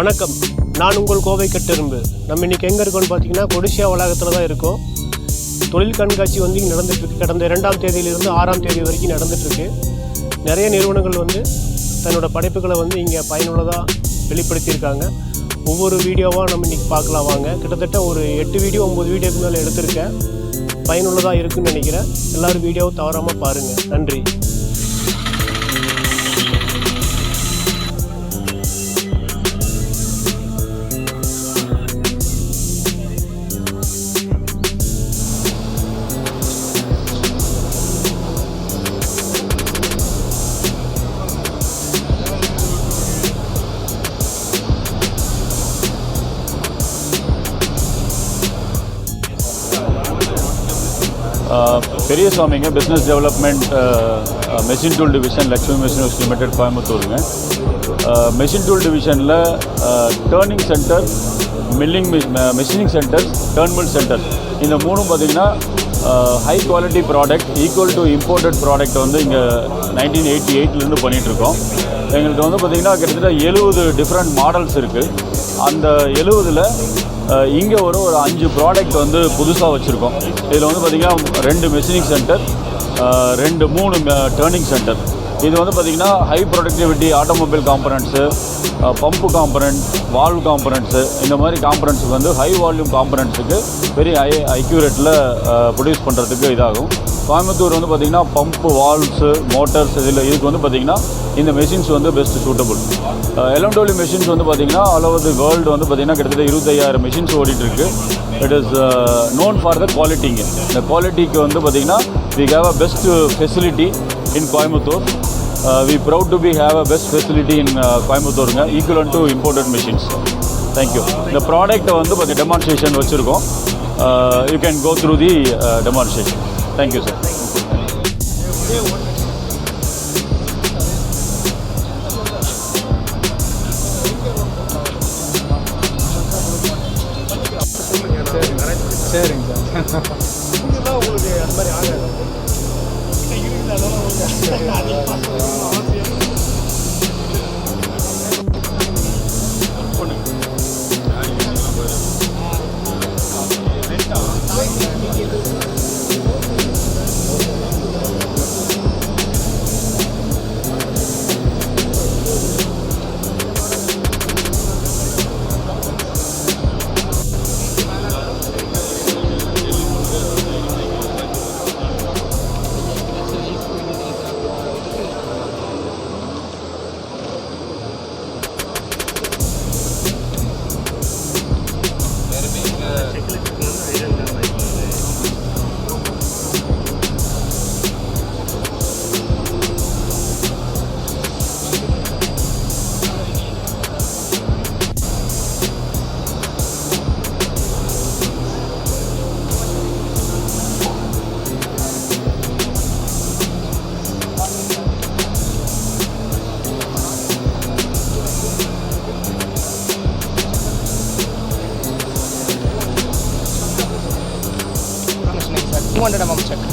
வணக்கம், நான் உங்கள் கோவை கட்டெரும்பு. நம்ம இன்றைக்கி எங்கே இருக்கோம்னு பார்த்தீங்கன்னா கொடிசியா வளாகத்தில் தான் இருக்கோம். தொழில் கண்காட்சி வந்து இங்கே நடந்துகிட்ருக்கு. கடந்த 2ஆம் தேதியிலிருந்து 6ஆம் தேதி வரைக்கும் நடந்துகிட்ருக்கு. நிறைய நிறுவனங்கள் வந்து தன்னோட படைப்புகளை வந்து இங்கே பயனுள்ளதாக வெளிப்படுத்தியிருக்காங்க. ஒவ்வொரு வீடியோவாக நம்ம இன்றைக்கி பார்க்கலாம் வாங்க. கிட்டத்தட்ட ஒரு 8 வீடியோ 9 வீடியோக்கு மேலே எடுத்திருக்கேன். பயனுள்ளதாக இருக்குதுன்னு நினைக்கிறேன். எல்லோரும் வீடியோவை தவறாமல் பாருங்கள். நன்றி. பெரிய சுவாமிங்க business development machine tool division Lakshmi machine limited கோயம்புத்தூருங்க. மெஷின் டூல் டிவிஷனில் turning centre, milling machining centre, turnmill centre இந்த மூணும் பார்த்திங்கன்னா high quality product equal to imported product வந்து இங்கே 1988 பண்ணிகிட்ருக்கோம். எங்களுக்கு வந்து பார்த்திங்கன்னா கிட்டத்தட்ட 70 டிஃப்ரெண்ட் மாடல்ஸ் இருக்குது. அந்த 70ல் இங்கே ஒரு 5 ப்ராடக்ட் வந்து புதுசாக வச்சுருக்கோம். இதில் வந்து பார்த்திங்கன்னா 2 மெஷினிங் சென்டர், 3 டேர்னிங் சென்டர். இது வந்து பார்த்திங்கன்னா high productivity automobile காம்பனண்ட்ஸு, pump component, valve காம்பனண்ட்ஸு இந்த மாதிரி காம்பனண்ட்ஸுக்கு வந்து ஹை வால்யூம் காம்பனண்ட்ஸுக்கு வெரி அக்யூரேட்டில் ப்ரொடியூஸ் பண்ணுறதுக்கு இதாகும். கோயம்புத்தூர் வந்து பார்த்திங்கன்னா பம்பு, வால்வ்ஸு, மோட்டர்ஸ் இதுக்கு வந்து பார்த்திங்கன்னா இந்த மெஷின்ஸ் வந்து பெஸ்ட் சூட்டபுள். LMW மெஷின்ஸ் வந்து பார்த்திங்கன்னா ஆல் ஓவர் தி வேர்ல்டு வந்து பார்த்திங்கன்னா கிட்டத்தட்ட 25,000 மெஷின்ஸ் ஓடிட்டுருக்கு. It is known for the குவாலிட்டிங்க. இந்த குவாலிட்டிக்கு வந்து பார்த்திங்கன்னா we have a best facility in Coimbatore. We proud to be have a best facility in கோயம்புத்தூருங்க, equivalent to imported machines. Thank you. இந்த ப்ராடக்ட்டை வந்து பார்த்திங்கன்னா டெமான்ஸ்ட்ரேஷன் வச்சுருக்கோம். You can go through the demonstration. Thank you sir. சரிங்க சார். உங்களுக்கு அந்த மாதிரி ஆகாது. செக்.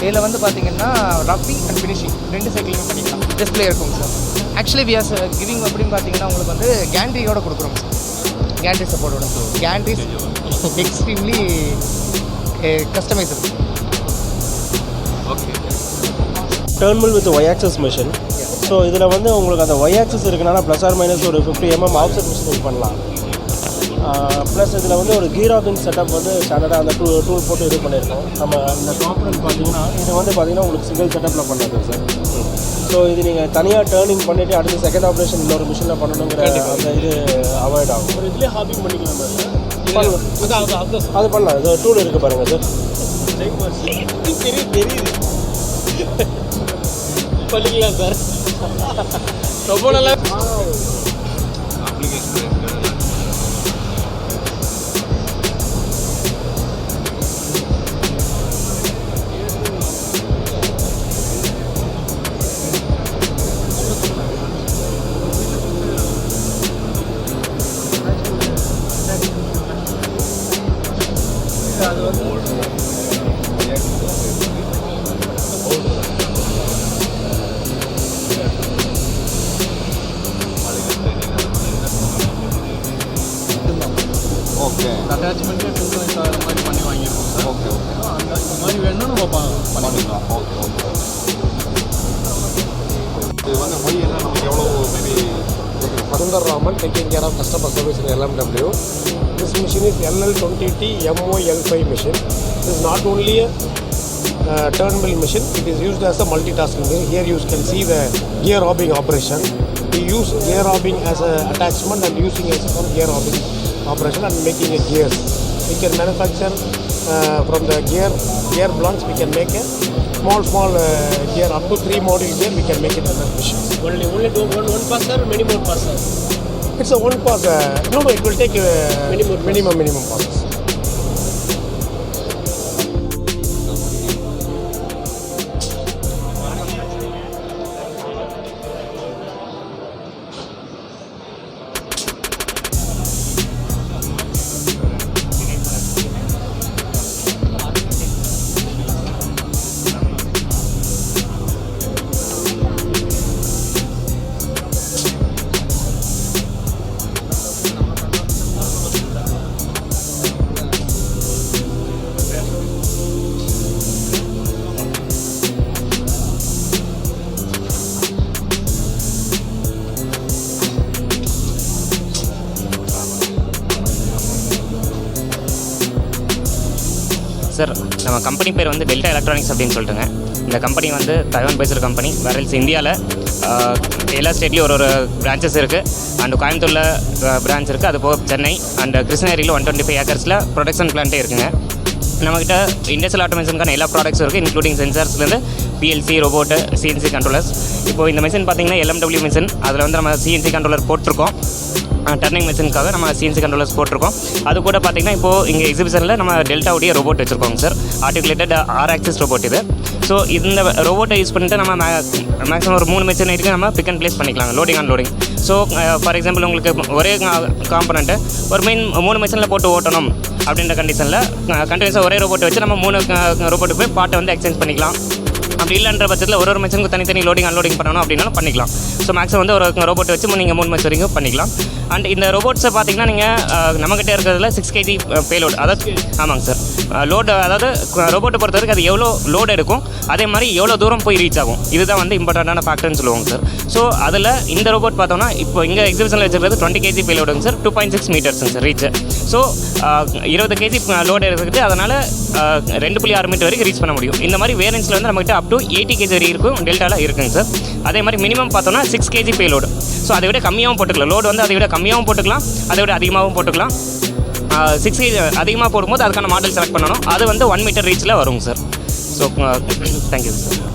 இதில் வந்து பார்த்தீங்கன்னா ரப்பிங் அண்ட் ஃபினிஷிங் 2 சைக்கிளுமே பண்ணிக்கலாம். டிஸ்பிளே இருக்கும் sir. Actually we are giving அப்படின்னு பார்த்தீங்கன்னா உங்களுக்கு வந்து கேண்ட்ரியோட கொடுக்குறோம் சார். கேண்ட்ரி சப்போர்ட்டோட. Gantries extremely customisable. Okay. Turnmill with Y axis machine. So இதில் வந்து உங்களுக்கு அந்த ஒய் ஆக்சஸ் இருக்குன்னா ப்ளஸ் ஆர் மைனஸ் ஒரு 50 mm ஆஃப்செட் மிஷின் யூஸ் பண்ணலாம். ப்ளஸ் இதில் வந்து ஒரு கீர் ஆஃபிங் செட்டப் வந்து ஸ்டாண்டர்டாக அந்த டூல் போட்டு இது பண்ணியிருக்கோம். நம்ம இந்த காம்பனன்ட் பார்த்தீங்கன்னா இது வந்து பார்த்திங்கன்னா உங்களுக்கு சிங்கிள் செட்டப்பில் பண்ணது சார். ஸோ இது நீங்கள் தனியாக டேர்னிங் பண்ணிவிட்டு அடுத்து செகண்ட் ஆப்ரேஷன் இன்னொரு மிஷினில் பண்ணணுங்கிற அந்த இது அவாய்ட் ஆகும். ஒரு இதுலேயே ஹாப்பிங் பண்ணிக்கலாம் சார். அது பண்ணலாம். இது டூல் இருக்குது பாருங்கள் சார். தெரியுது பண்ணிக்கலாம் சார். ரொம்ப நல்லா அது வந்து அட்டாச்மெண்ட்டே ஃபில்டரைஸ் ஆகிற மாதிரி பண்ணி வாங்கியிருக்கோம் சார். Okay okay. அந்த இந்த மாதிரி வேணும்னா நம்ம பண்ணிக்கலாம். Okay okay. இது வந்து ஒய்யெல்லாம் நமக்கு எவ்வளோ maybe Raman taking care of customer service in LMW. This machine is LL20T MOL5 machine. This is not only a turn mill machine, it is used as a multitasking mill. Here you can see the gear robbing operation. We use gear robbing as an attachment and using it as a gear robbing operation and making a gears. We can manufacture from the gear blocks, we can make a small gear up to 3 module gear, we can make it in that machine. Only do one passer, many more passer. It's a one pass. No, it will take minimum passes. Sir, நம்ம company பேர் வந்து delta electronics அப்படின்னு சொல்லிட்டுங்க. இந்த company வந்து Taiwan based company. வேறு இந்தியாவில் எல்லா ஸ்டேட்லேயும் ஒரு பிரான்ச்சஸ் இருக்குது. அண்ட் கோயம்புத்தூரில் பிரான்ச் இருக்குது. அது போக சென்னை அண்ட் கிருஷ்ணகிரியில் 125 ஏக்கர்ஸில் ப்ரொடக்ஷன் பிளான்ட்டே இருக்குங்க. நம்மக்கிட்ட இண்டஸ்ட்ரியல் ஆட்டோமேஷனுக்கான எல்லா ப்ராடக்ட்ஸும் இருக்குது, இன்க்ளூடிங் சென்சார்ஸ்லேருந்து பிஎல்சி, ரோபோட்டு, சிஎன்சி கண்ட்ரோலர்ஸ். இப்போது இந்த மிஷின் பார்த்திங்கன்னா LMW மிஷின். அதில் வந்து நம்ம சிஎன்சி கண்ட்ரோலர் போட்டிருக்கோம். டர்னிங் மிஷினுக்காக நம்ம சிஎன்சி கண்ட்ரோலர்ஸ் போட்டிருக்கோம். அது கூட பார்த்திங்கன்னா இப்போது இங்கே எக்ஸிபிஷனில் நம்ம டெல்டாவுடைய ரோபோட் வச்சுருக்கோங்க சார். ஆர்டிகுலேட்டட் 6 ஆக்சிஸ் ரோபோட் இது. ஸோ இந்த ரோபோட்டை யூஸ் பண்ணிட்டு நம்ம மேக்ஸிமம் ஒரு 3 மிஷின் வரைக்கும் நம்ம பிக் அண்ட் ப்ளேஸ் பண்ணிக்கலாம், loading and loading. So for example உங்களுக்கு ஒரே காம்பனண்ட்டு ஒரு 3 மிஷினில் போட்டு ஓட்டணும் அப்படின்ற கண்டிஷனில் கண்டினியூஸாக ஒரே ரோபோட்டை வச்சு நம்ம 3 ரோபோட்டுக்கு போய் பார்ட்டை வந்து எக்ஸ்சேஞ்ச் பண்ணிக்கலாம். அப்படி இல்லைன்ற பட்சத்தில் ஒரு மிஷினுக்கு தனித்தனி லோடிங் அன்லோடிங் பண்ணணும் அப்படின்னாலும் பண்ணிக்கலாம். ஸோ மேக்ஸிமம் வந்து ஒரு ரோபோட் வச்சு நீங்கள் 3 மிஷின் வரைக்கும் பண்ணிக்கலாம். அண்ட் இந்த ரோபோட்ஸை பார்த்திங்கன்னா நீங்கள் நம்மகிட்ட இருக்கிறதுல 6 kg பேலோடு, அதாவது ஆமாங்க சார், லோடு, அதாவது ரோபோட்டை பொறுத்த வரைக்கும் அது எவ்வளோ லோடு எடுக்கும், அதே மாதிரி எவ்வளோ தூரம் போய் ரீச் ஆகும், இதுதான் வந்து இம்பார்ட்டண்ட்டான ஃபேக்டர்னு சொல்லுவாங்க சார். ஸோ அதில் இந்த ரோபோட் பார்த்தோம்னா இப்போ இங்கே எக்ஸிபிஷனில் வச்சுருக்கிறது 20 kg பேலோடுங்க சார், 2.6 மீட்டர்ஸுங்க sir reach. So 20 kg load எடுத்துக்கிட்டு அதனால் 2.6 மீட்டர் வரைக்கும் ரீச் பண்ண முடியும். இந்த மாதிரி வேரியன்ஸில் வந்து நம்மகிட்ட அப் டு 80 kg வரைக்கும் இருக்கும் டெல்டாவில் இருக்குங்க சார். அதே மாதிரி மினிமம் பார்த்தோம்னா 6 kg பேலோடு. ஸோ அதை விட கம்மியாகவும் போட்டுக்கலாம், லோடு வந்து அதை விட கம்மியாகவும் போட்டுக்கலாம், அதை விட அதிகமாகவும் போட்டுக்கலாம். 6 kg அதிகமாக போடும்போது அதுக்கான மாடல் செலக்ட் பண்ணணும். அது வந்து 1 மீட்டர் ரீச்சில் வருங்க sir. So thank you sir.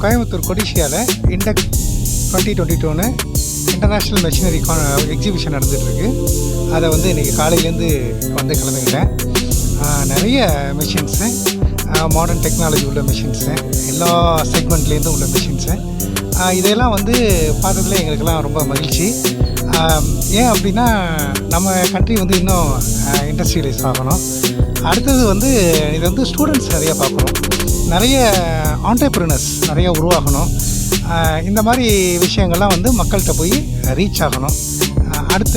Coimbatore கொடிஷியாவில் INTEC 2022 இன்டர்நேஷ்னல் மெஷினரி எக்ஸிபிஷன் நடந்துகிட்ருக்கு. அதை வந்து இன்றைக்கி காலையிலேருந்து வந்து கலந்துக்கிட்டேன். நிறைய மிஷின்ஸு, மாடர்ன் டெக்னாலஜி உள்ள மிஷின்ஸு, எல்லா செக்மெண்ட்லேருந்தும் உள்ள மிஷின்ஸு, இதெல்லாம் வந்து பார்த்ததுல எங்களுக்கெல்லாம் ரொம்ப மகிழ்ச்சி. ஏன் அப்படின்னா நம்ம கண்ட்ரி வந்து இன்னும் இண்டஸ்ட்ரியலைஸ் ஆகணும். அடுத்தது வந்து இது வந்து ஸ்டூடெண்ட்ஸ் நிறையா பார்க்கணும், நிறைய ஆண்டர்ப்ரினர்ஸ் நிறைய உருவாகணும். இந்த மாதிரி விஷயங்கள்லாம் வந்து மக்கள்கிட்ட போய் ரீச் ஆகணும். அடுத்த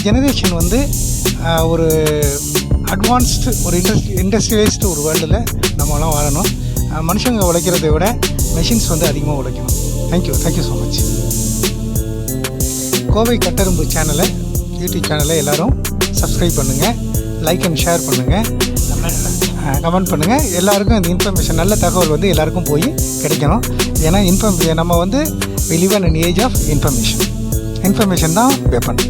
ஜெனரேஷன் வந்து ஒரு அட்வான்ஸ்டு ஒரு இண்டஸ்ட்ரியலைஸ்டு ஒரு வேர்ல்டில் நம்மளாம் வாழணும். மனுஷங்க உழைக்கிறதை விட மெஷின்ஸ் வந்து அதிகமாக உழைக்கணும். Thank you so much. கோவை கட்டரும்பு சேனலை, யூடியூப் சேனலை எல்லோரும் சப்ஸ்கிரைப் பண்ணுங்கள், லைக் அண்ட் ஷேர் பண்ணுங்கள், கமெண்ட் பண்ணுங்கள். எல்லாருக்கும் இந்த இன்ஃபர்மேஷன், நல்ல தகவல் வந்து எல்லாருக்கும் போய் கிடைக்கணும். ஏன்னா நம்ம வந்து we live in an age of information தான் வெப்பன்.